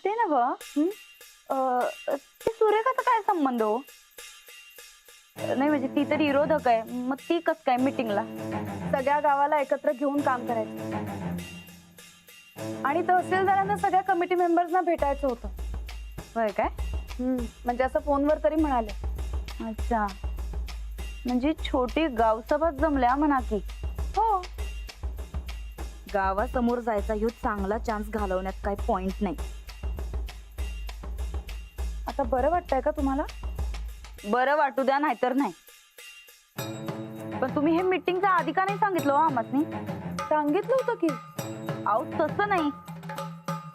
ते ना व ते सुरेखाचा काय संबंध हो? नाही म्हणजे ती तरी विरोधक आहे, मग ती कस काय मीटिंगला? सगळ्या गावाला एकत्र घेऊन काम करायचं आणि तहसीलदारांना सगळ्या कमिटी मेंबर्सना भेटायचं होतं. होय काय? म्हणजे असं फोनवर तरी म्हणाले. अच्छा, म्हणजे छोटी गावसभा जमल्या म्हणा की. हो, गावासमोर जायचा ह्यो चांगला चान्स घालवण्यात काही पॉइंट नाही. आता बरं वाटतंय का तुम्हाला? बरं वाटू द्या नाहीतर नाही. पण तुम्ही हे मीटिंगचा आधी का नाही सांगितलं हो आम्हासनी? सांगितलं होतं की. अहो तसं नाही,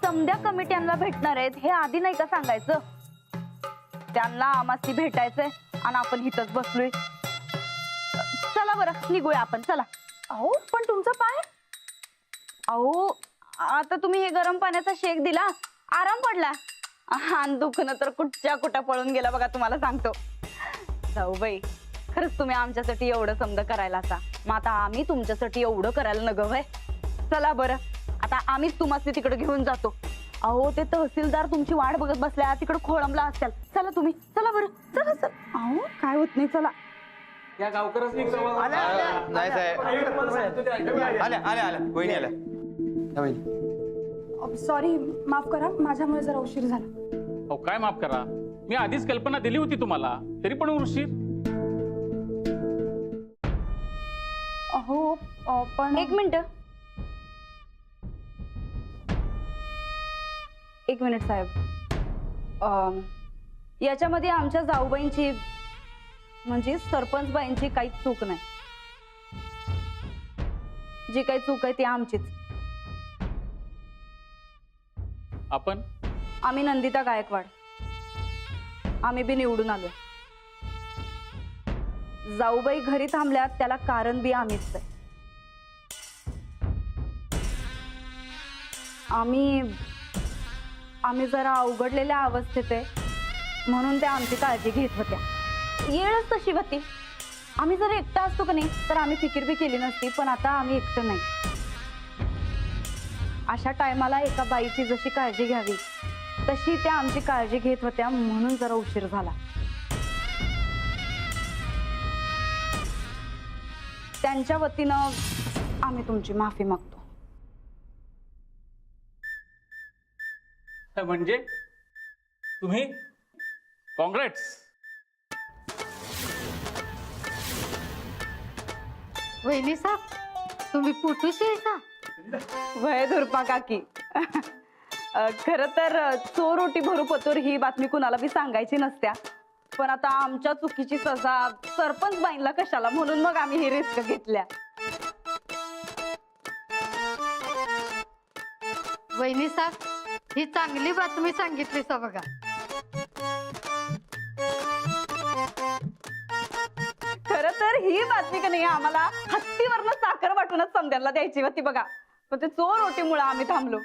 समध्या कमिट्यांना भेटणार आहेत हे आधी नाही का सांगायचं? त्यांना आम्हासनी भेटायचंय आणि आपण इथंच बसलोय. चला बरं निघूया आपण, चला. अहो पण तुमचा पाय. अहो आता तुम्ही हे गरम पाण्याचा शेक दिला, आराम पडला. आणि दुखणं तर कुठच्या कुठं पळून गेला बघा, तुम्हाला सांगतो. जाऊ बाई, खरंच तुम्ही आमच्यासाठी एवढं समज करायला असा, मग आता आम्ही तुमच्यासाठी एवढं करायला नग वय. चला बरं, आता आम्हीच तुम्हाला तिकडे घेऊन जातो. अहो ते तहसीलदार तुमची वाट बघत बसल्या, तिकडे खोळंबला असतील. चला तुम्ही, चला बरं, चला चला. अहो काय होत नाही, चला. या गावकऱ्यांनी नाही साहेब, आल्या आल्या आल्या वहिनी आल्या. सॉरी, माफ करा, माझ्यामुळे जरा उशीर झाला. अहो काय माफ करा, मी आधीच कल्पना दिली होती तुम्हाला, तरी पण उशीर. अहो पण एक मिनिट, एक मिनिट साहेब. याच्यामध्ये आमच्या जाऊबाईंची म्हणजे सरपंच बाईंची काहीच चूक नाही. जी काही चूक आहे ती आमचीच. आपण आम्ही नंदिता गायकवाड, आम्ही बी निवडून आलोय. जाऊबाई घरी थांबल्यात त्याला कारण बी आम्हीच आहे. आम्ही जरा अवघडलेल्या अवस्थेत आहे म्हणून त्या आमची काळजी घेत होत्या. येळच तशी होती. आम्ही जर एकटा असतो का नाही तर आम्ही फिकीर बी केली नसती, पण आता आम्ही एकटं नाही. अशा टायमाला एका बाईची जशी काळजी घ्यावी तशी त्या आमची काळजी घेत होत्या, म्हणून जरा उशीर झाला. त्यांच्या वतीनं आम्ही तुमची माफी मागतो. म्हणजे तुम्ही काँग्रेस. वहिनी साहेब, तुम्ही पुटूशी आहे का? वय धुरपा काकी. खर तर चोर ओटी भरू पतोर ही बातमी कुणाला बी सांगायची नसत्या, पण आता आमच्या चुकीची सजा सरपंच बाईंना कशाला, म्हणून मग आम्ही ही रिस्क घेतल्या. वहिनी साहेब, ही चांगली बातमी सांगितली सा बघा. खर तर ही बातमी का नाही आम्हाला हत्तीवरनं साखर वाटूनच समद्यांना द्यायची होती बघा, पण ते चोर ओटीमुळे आम्ही थांबलो.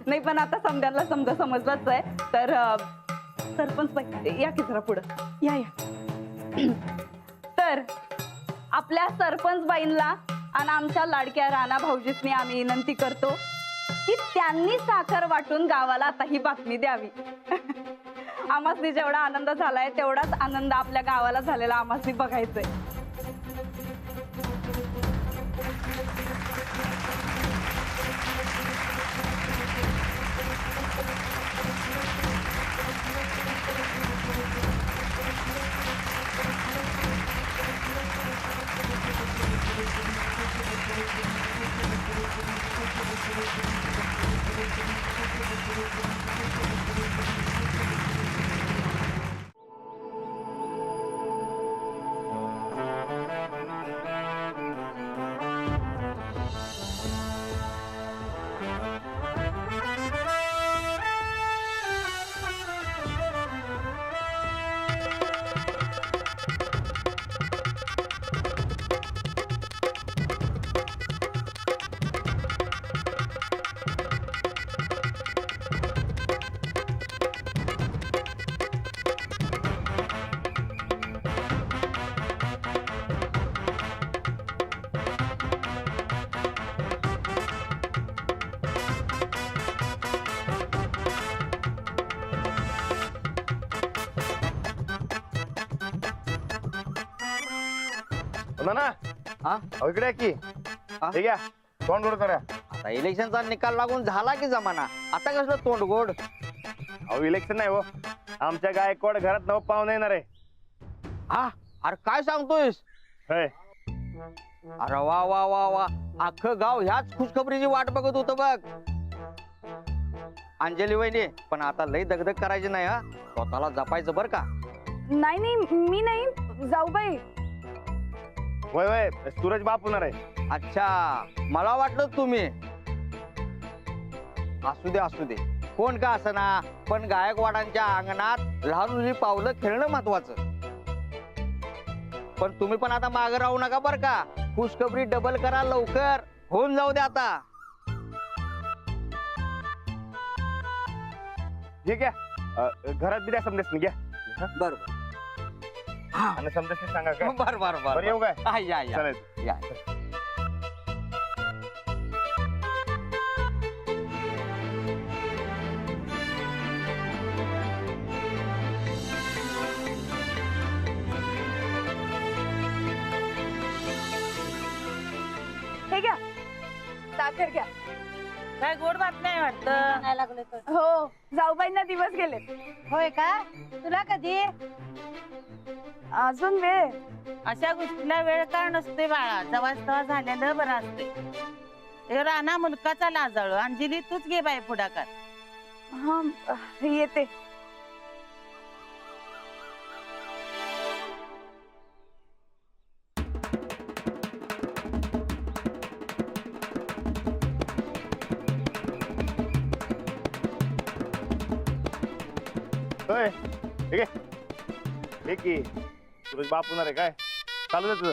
नाही पण आता समद्यांना समजलंच आहे. तर सरपंच बाई या की जरा पुढं या या. तर आपल्या सरपंच बाईंना आणि आमच्या लाडक्या राणा भाऊजींनी आम्ही विनंती करतो की त्यांनी साखर वाटून गावाला आता ही बातमी द्यावी. आम्हासनी जेवढा आनंद झालाय तेवढाच आनंद आपल्या गावाला झालेला आम्हासनी बघायचंय. ना हा? इकडे आहे की हा? ठीक आहे तोंड गोड करा. आता इलेक्शनचा निकाल लागून झाला की जमाना, आता कसलं तोंड गोड? अहो इलेक्शन नाही हो, आमच्या गायकवाड घरात नव पाहुणे येणार आहे. हा, अरे काय सांगतोयस? होय. अरे वा वा वा वा, अख्खं गाव ह्याच खुशखबरीची वाट बघत होतं बघ. अंजली वहिनी, पण आता लई दगदग करायची नाही हा, स्वतःला जपायचं बर का. नाही नाही, मी नाही, जाऊबाई. होय होय सूरज बाप होणार आहे. अच्छा, मला वाटलं तुम्ही. असू दे कोण का असना, पण गायकवाडांच्या अंगणात लहान मुली पावलं खेळणं महत्वाचं. पण तुम्ही पण आता मागे राहू नका बर का, खुशखबरी डबल करा लवकर, होऊन जाऊ दे आता. ठीक आहे घरात बी द्या समजेस घ्या बरोबर आणि समजेस सांगा काय. बर बर बर बरं येऊ काय. हा, या या चालेल. या. हे घ्या, साखर घ्या. काय गोड बातमी आहे वाटतं. हो, जाऊबाईंना दिवस गेले. होय का? तुला कधी? अजून वेळ. अशा गोष्टीला वेळ का नसते बाळा, जवळ तेव्हा झालेलं बरं असते. हे राणा मुलकाचा लाजाळू. अंजली तूच घे बाई पुढाकार. हा, येते. होय ठीक आहे हे की सूरज बाप होणार आहे काय. चालू दे तुझं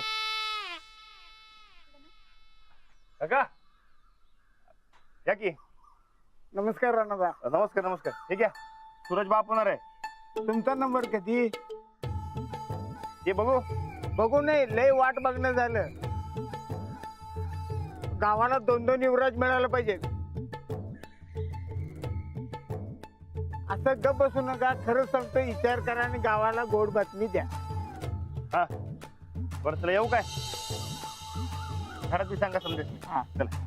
काका या की. नमस्कार राणादा. नमस्कार नमस्कार. ठीक आहे सूरज बाप होणार आहे. तुमचा नंबर कधी? हे बघू. बघू नाही, लय वाट बघणं झालं. गावाला 2-2 युवराज मिळालं पाहिजे. असं गप बसू नका, खरं सांगतो, विचार करा आणि गावाला गोड बातमी द्या. हा बरं चला येऊ काय. घरात बी सांगा समजेस. हा चला.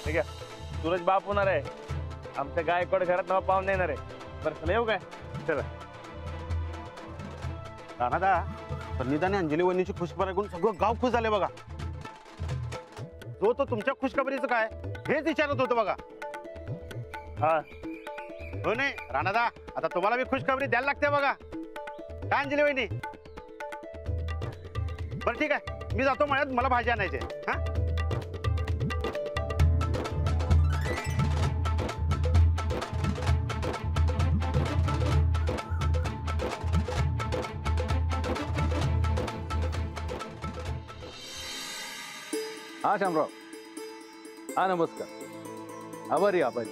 ठीक आहे सूरज बाप होणार आहे. आमच्या गायकवाड घरात नाव पाहून येणार आहे. बरं चला येऊ काय. चला राणादा निदाने अंजली वहिनीची खुशखबर ऐकून सगळं गाव खुश झाले बघा. जो तो तुमच्या खुशखबरीचं काय हेच विचारत होतं बघा. हा हो नाही राणादा, आता तुम्हाला बी खुशखबरी द्यायला लागते बघा. काय अंजली वहिनी. बरं ठीक आहे मी जातो म्हणत, मला भाजी आणायची आहे. हा हा शामराव. हा नमस्कार. आभारी आभारी.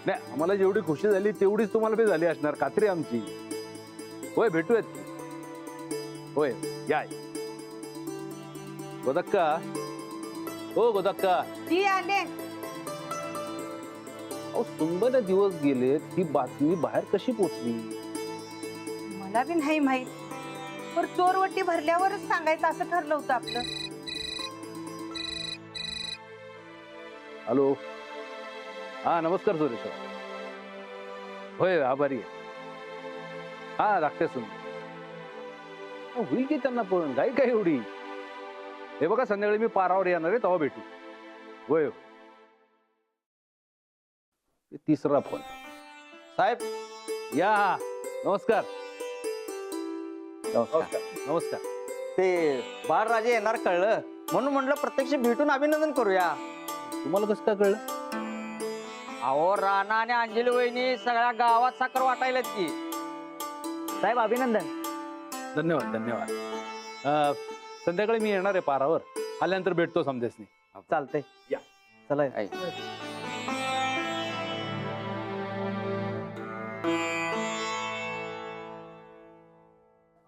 नाही आम्हाला जेवढी खुशी झाली तेवढीच तुम्हाला बी झाली असणार, खात्री आमची. होय भेटूयात. होय या गोदक्का. हो गोदक्का. ती आले. अहो सुंदर दिवस गेले, ही बातमी बाहेर कशी पोचली? मला बी नाही माहित, पण चोरवटी भरल्यावरच सांगायचं असं ठरलं होतं आपलं. हॅलो. हा नमस्कार सुरेश. होय आभारी आहे. हा धाकटे सुंदर होईल की त्यांना पण गाई काय एवढी. हे बघा संध्याकाळी मी पारावर येणार आहे, तेव्हा भेटू. होय तिसरा फोन. साहेब या नमस्कार. नमस्कार. नमस्कार. ते बाळ राजे येणार कळलं, म्हणून म्हटलं प्रत्यक्ष भेटून अभिनंदन करूया. तुम्हाला कसं काय कळलं? अहो राणा आणि अंजली वहिनी सगळ्या गावात साखर वाटायलात की. साहेब अभिनंदन. धन्यवाद धन्यवाद. संध्याकाळी मी येणार आहे पारावर, आल्यानंतर भेटतो समदेसनी. चालतंय या. चला आई.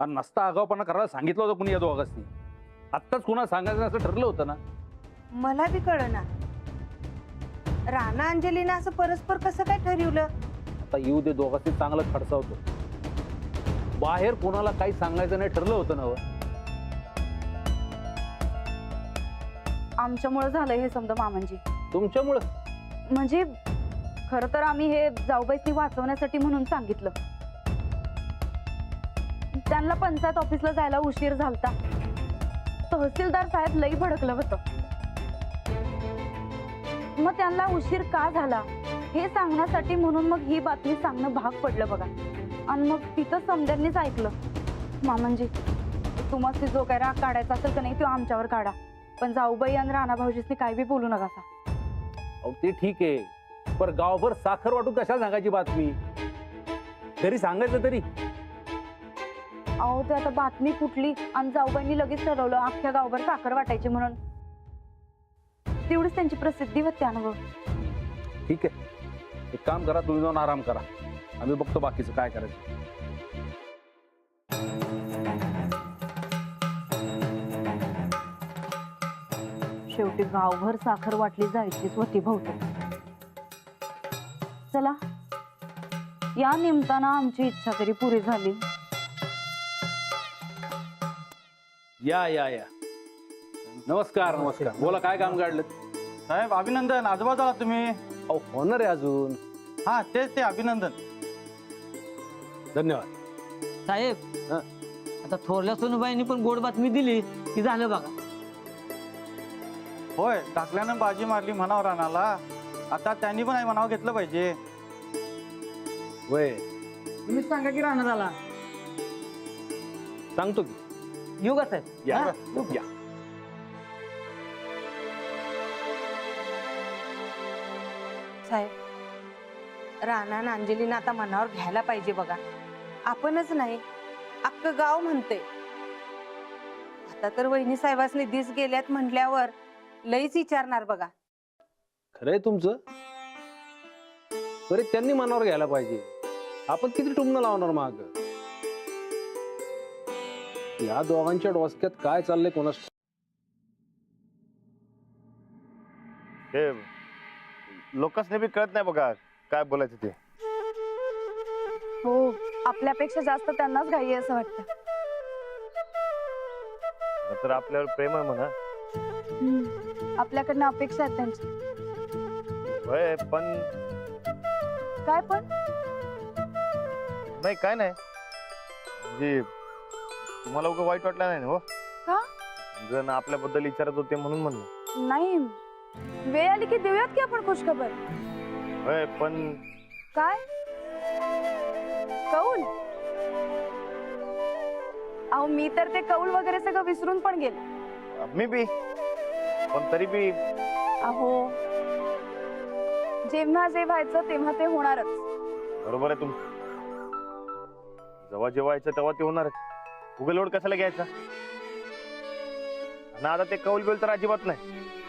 आणि नसता आगाऊपणा करायला सांगितलं होतं कुणी या दोघांनी. आत्ताच कुणा सांगायचं असं ठरलं होतं ना. मला बी कळना राणा अंजलीनं असं परस्पर कसं काय ठरवलं. आता येऊ दे, दोघांनी चांगलं खडसावतो. बाहेर कोणाला काही सांगायचं नाही ठरलं होतं ना हो. आमच्यामुळे झालंय हे समजा मामांजी. तुमच्यामुळं? म्हणजे खरं तर आम्ही हे जाऊबाईसनी वाचवण्यासाठी म्हणून सांगितलं. त्यांना पंचायत ऑफिसला जायला उशीर झालता. तहसीलदार साहेब लई भडकलं होतं. मग त्यांना उशीर का झाला हे सांगण्यासाठी म्हणून मग ही बातमी सांगणं भाग पडलं बघा. आणि मग तिथं समद्यांनीच ऐकलं. मामांजी, तुम्हाला जो काय राग काढायचा असेल का नाही तो आमच्यावर काढा, पण जाऊबाई आणि राणा भाऊजीसनी काय बी बोलू नका. अहो ते ठीक आहे, पण गावभर साखर वाटून कशा सांगायची बातमी? तरी सांगायचं तरी. अहो ते आता बातमी कुठली, आणि जाऊबाईंनी लगेच ठरवलं अख्ख्या गावभर साखर वाटायची म्हणून. तेवढीच त्यांची प्रसिद्धी होती अनुभव. ठीक आहे, एक काम करा, तुम्ही जाऊन आराम करा, आम्ही बघतो बाकीचं काय करायचं. शेवटी गावभर साखर वाटली जायचीच होती बहुतेक. चला, या निमताना आमची इच्छा तरी पुरी झाली. या या या, नमस्कार नमस्कार. बोला, काय काम काढलं? साहेब अभिनंदन. आजोबा झाला तुम्ही. अहो होणार आहे अजून. हा तेच ते अभिनंदन. धन्यवाद साहेब हं. आता थोरल्या सोनूबाईंनी पण गोड बातमी दिली की झालं बघा. होय, टाकल्यानं बाजी मारली म्हणावं राणाला. आता त्यांनी पण म्हणावं घेतलं पाहिजे. वय तुम्हीच सांगा की राहणार झाला. सांगतो की. येऊ का साहेब? या हा? या. साहेब राणा आणि अंजलीनं आता मनावर घ्यायला पाहिजे बघा. आपणच नाही अख्खं गाव म्हणते. आता तर वहिनी साहेबांनी दिस गेल्यात म्हटल्यावर लईच विचारणार बघा. खरंय तुमचं, तरी त्यांनी मनावर घ्यायला पाहिजे. आपण किती टुमणं लावणार माग? या दोघांच्या डोसक्यात काय चाललंय कोणास? हे लोकांसने बी कळत नाही बघा काय बोलायचं ते. हो, आपल्यापेक्षा जास्त त्यांनाच घाई आहे असं वाटतं. तर आपल्यावर प्रेम आहे म्हणा. आपल्याकडनं अपेक्षा आहेत त्यांची. होय, पण काय पण? नाही काय नाही, म्हणजे तुम्हाला उगा वाईट वाटलं नाही ना हो? का? जण आपल्याबद्दल विचारत होते म्हणून म्हणलं. नाही, वेळ आली की देऊयात की आपण खुशखबर. होय, पण काय कौल? अहो मी तर ते कौल वगैरे सगळं विसरून पण गेले. मी बी, पण तरी बी अहो जेव्हा जे व्हायचं तेव्हा ते होणारच. बरोबर आहे तुमचं. जेव्हा जेवायचं तेव्हा ते होणारच. उगा लोड कशाला घ्यायचा? आणि आता ते कौल बिल तर अजिबात नाही,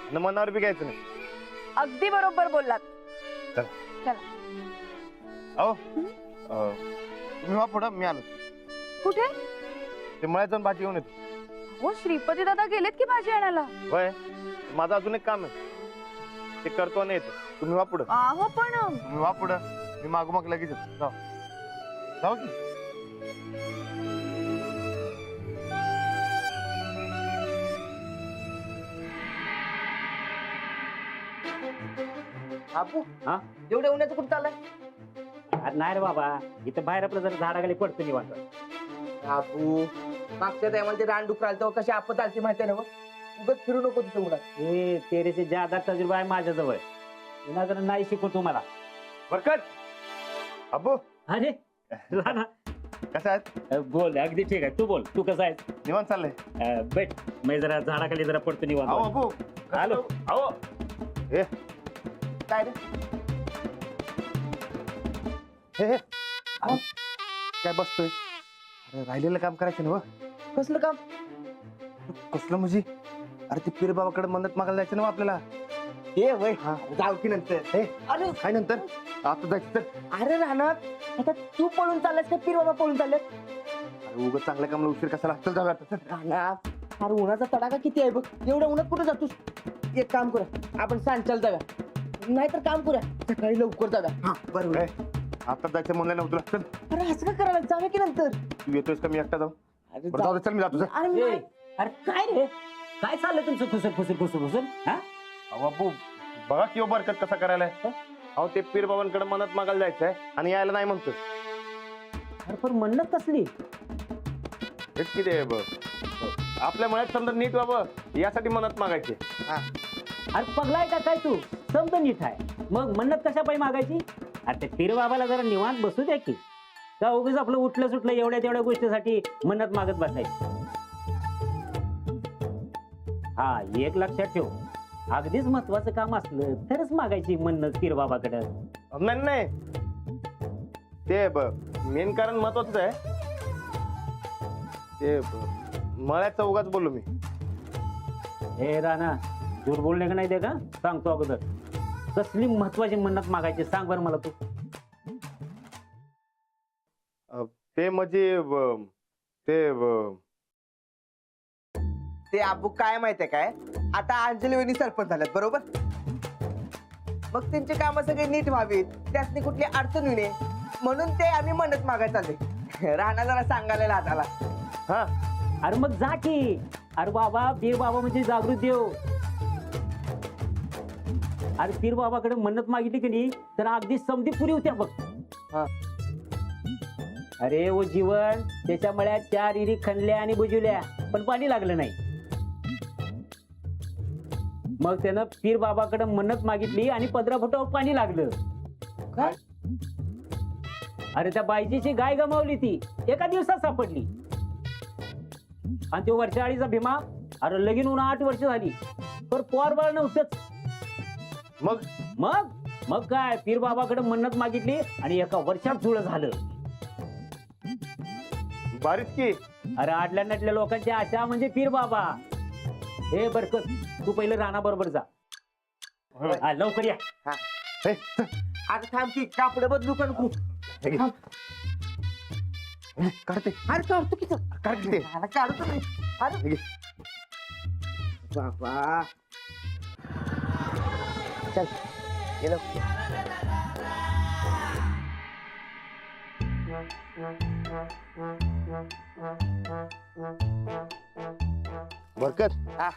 आणि मनावर बी घ्यायचं नाही. अगदी बरोबर बोललात. अहो तुम्ही वा पुढं, मी आलो. कुठे? ते मळ्यात जाऊन भाजी घेऊन येतो. हो, श्रीपती दादा गेलेत की भाजी आणायला? होय, माझं अजून एक काम आहे, ते करतो आणि येतो. तुम्ही वा पुढं. अहो पण तुम्ही वा पुढं, मी मागोमाग लगेच येतो. जाऊ जाऊ की. आपू हा? एवढ्या उन्हाचं कुठं चाललंय? नाही रे बाबा, इथं बाहेर आपलं जरा झाडाखाली पडतो निवांत. आपू मागच्या टायमाला ते रानडुकर आलं तेव्हा कशी आपत आलती माहिती आहे ना? उगाच फिरू नको तिथं उन्हात. हे तेरेचे ज्यादा तजुर्बा आहे माझ्याजवळ. विनाकारण नाही शिकू तुम्हाला. बरकत अब्बू, अरे राणा, कसं आहे? बोल. अगदी ठीक आहे, तू बोल. तू कसं आहेस? निवांत चाललंय. बैठ, मी जरा झाडाखाली जरा पडतो अहो निवांत. अब्बू, आलो. ए काय रे? काय बसतोय? अरे राहिलेलं काम करायचं ना. कसलं काम? कसलं म्हणजे? अरे ते पीर बाबाकडे मदत मागायला जायचं ना आपल्याला. हे वय हा. जाऊ की नंतर. अरे काय नंतर? आता जायचं तर. अरे राहणार आता तू पळून चाललास का पीर बाबा पळून चाललेत? अरे उगाच चांगल्या कामाला उशीर कशाला? चल जाऊया आता. राहणार अरे उन्हाचा तडाखा किती आहे बघ. एवढ्या उन्हात कुठे जातोस? एक काम करूया आपण सांचाल जाऊया, नाहीतर काम करूया सकाळी लवकर जाऊया. हा बरोबर आहे. आता जायचं म्हणलं नव्हतं. चल अरे असं का करायला? जाऊया की नंतर. तू येतोयस का मी एकटा जाऊ? अरे बरं जाऊ दे, चल मी जातो. चल. अरे ए, नाही. अरे काय रे काय चाललंय तुमचं खुसर हा बापू बघा किंवा बरकत कसा करायला. अहो ते पीर बाबांकडे मदत मागायला जायचंय आणि यायला नाही म्हणतोय. अरे पण म्हणत कसली? हेच किती आहे बघ. आपल्या मळ्यात समजा नीट व्हावं यासाठी मदत मागायची. अरे पगलाय का काय तू? समजा नीट आहे मग म्हणत कशा पाहिजे मागायची? अरे ते पीर बाबाला जरा निवांत बसू द्या की. का उगीच आपलं उठलं सुटलं एवढ्या तेवढ्या गोष्टीसाठी मन्नत मागत बसायची. हा एक लक्षात ठेव, अगदीच महत्वाचं काम असलं तरच मागायची मन्नत पीर बाबाकडे. नाही नाही ते मेन कारण महत्वाचं आहे. ते मळ्याचा उगाच बोललो मी. हे राणा दूर बोलणे का नाही दे का सांगतो अगोदर. कसली महत्वाची मन्नत मागायची सांग बरं मला तू. ते म्हणजे ते आबू काय माहितीये काय, आता अंजली वहिनी सरपंच झाल्यात बरोबर. मग त्यांचे काम सगळे नीट व्हावीत, त्यासनी कुठली अडचण येऊ नये म्हणून ते आम्ही मदत मागायला चालले. राणा जरा सांगायला लादाला. हा अरे मग जा की. अरे बाबा पीर बाबा म्हणजे जागृत देव. अरे पीर बाबाकडे मन्नत मागितली की नाही तर अगदी समधी पुरी होत्या बघ. हा. अरे ओ जीवन त्याच्या मळ्यात 4 इरी खणल्या आणि बुजवल्या पण पाणी लागलं नाही. मग त्यानं पीर बाबाकडे मन्नत मागितली आणि 15 फुटावर पाणी लागलं. काय? अरे त्या बायजीची गाय गमावली ती एका दिवसात सापडली. आणि तो वरच्या आळीचा भीमा अरे लगीन होऊन 8 वर्ष झाली पण पोर बाळ नव्हतंच. मग मग मग काय पीर बाबाकडे मन्नत मागितली आणि एका वर्षात जुळं झालं. बारीच की. अरे आडल्या नटल्या लोकांची आशा म्हणजे पीर बाबा. हे बरकत तू पहिलं राणा बरोबर जा. हा, लवकर या. आता थांब की कापड बदलू का नको? काढते. अरे काढतो की काढते. काढतो मी. अरे बाबा चल गेलो. बरकत हा.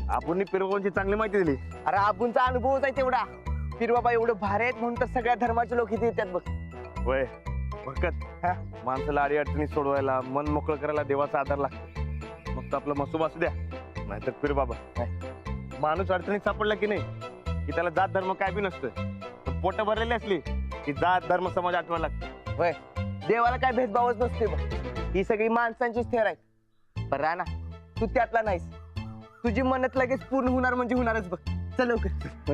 आपण पीर बाबांची चांगली माहिती दिली. अरे आबूंचा अनुभवच आहे तेवढा. पीर बाबा एवढं भारी आहेत म्हणून तर सगळ्या धर्माचे लोक इथे येतात बघ. होय बरकत माणसाला अडी अडचणी सोडवायला मन मोकळं करायला देवाचा आधार लागतो. मग तर आपलं मसूब असू द्या नाहीतर पीर बाबा. माणूस अडचणीत सापडला की नाही की त्याला जात धर्म काय बी नसतं. पण पोट भरलेली असली की जात धर्म समाज आठवायला लागतो. होय देवाला काय भेदभावच नसते बघ. ही सगळी माणसांचीच थेर आहे. पण राणा तू त्यातला नाहीस. तुझी मन्नत लगेच पूर्ण होणार म्हणजे होणारच बघ. चल लवकर.